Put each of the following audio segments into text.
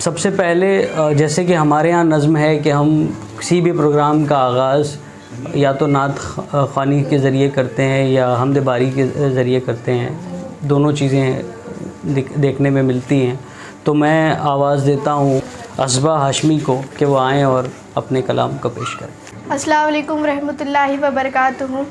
सबसे पहले जैसे कि हमारे यहाँ नज़्म है कि हम किसी भी प्रोग्राम का आगाज़ या तो नात ख़्वानी के ज़रिए करते हैं या हमद बारी के ज़रिए करते हैं। दोनों चीज़ें देखने में मिलती हैं। तो मैं आवाज़ देता हूँ असबा हाशमी को कि वो आएँ और अपने कलाम को पेश करें। अस्सलाम वालेकुम रहमतुल्लाहि व बरकातुहू।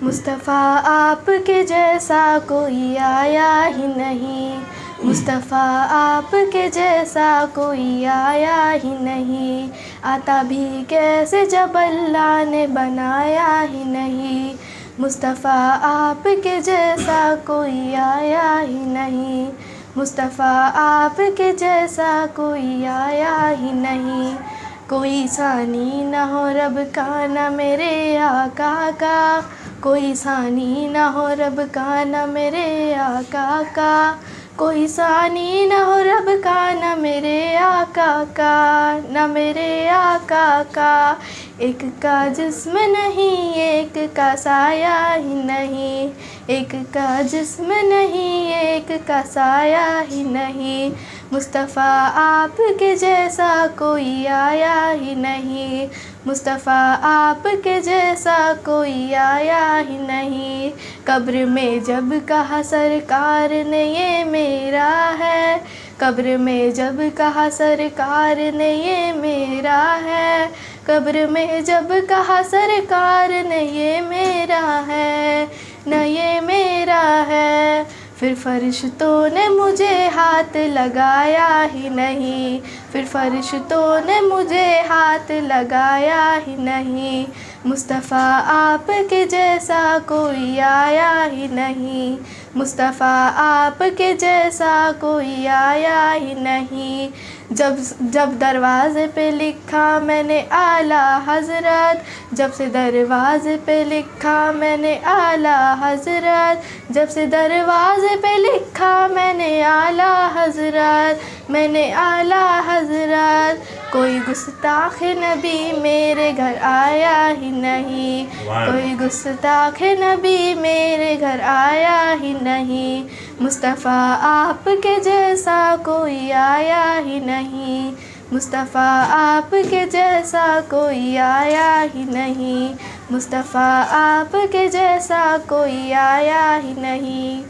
मुस्तफ़ा आपके जैसा कोई आया ही नहीं, मुस्तफ़ा आपके जैसा कोई आया ही नहीं, आता भी कैसे जब अल्लाह ने बनाया ही नहीं, मुस्तफ़ा आपके जैसा कोई आया ही नहीं, मुस्तफ़ा आपके जैसा कोई आया ही नहीं। कोई सानी ना हो रब का ना मेरे आका का, कोई सानी ना हो रब का ना मेरे आका का, कोई सानी ना हो रब का ना मेरे आका का, ना मेरे आका का। एक का जिस्म नहीं एक का साया ही नहीं, एक का जिस्म नहीं एक का साया ही नहीं, मुस्तफ़ा आपके जैसा कोई आया ही नहीं, मुस्तफ़ा आपके जैसा कोई आया ही नहीं। कब्र में जब कहा सरकार ने ये मेरा है, कब्र में जब कहा सरकार ने ये मेरा है, कब्र में जब कहा सरकार ने ये मेरा है, न ये मेरा है, फिर फरिश्तों ने मुझे हाथ लगाया ही नहीं, फिर फरिश्तों ने मुझे हाथ लगाया ही नहीं, मुस्तफ़ा आपके जैसा कोई आया ही नहीं, मुस्तफ़ा आपके जैसा कोई आया ही नहीं। जब दरवाज़े पे लिखा मैंने आला हज़रत, जब से दरवाज़े पे लिखा मैंने आला हज़रत, जब से दरवाज़े पे लिखा मैंने आला हज़रत, मैंने आला हज़रत। कोई गुस्ताख़ नबी मेरे घर आया ही नहीं, कोई गुस्ताख़ नबी मेरे घर आया ही नहीं, मुस्तफ़ा आपके जैसा कोई आया ही नहीं, मुस्तफ़ा आपके जैसा कोई आया ही नहीं, मुस्तफ़ा आपके जैसा कोई आया ही नहीं।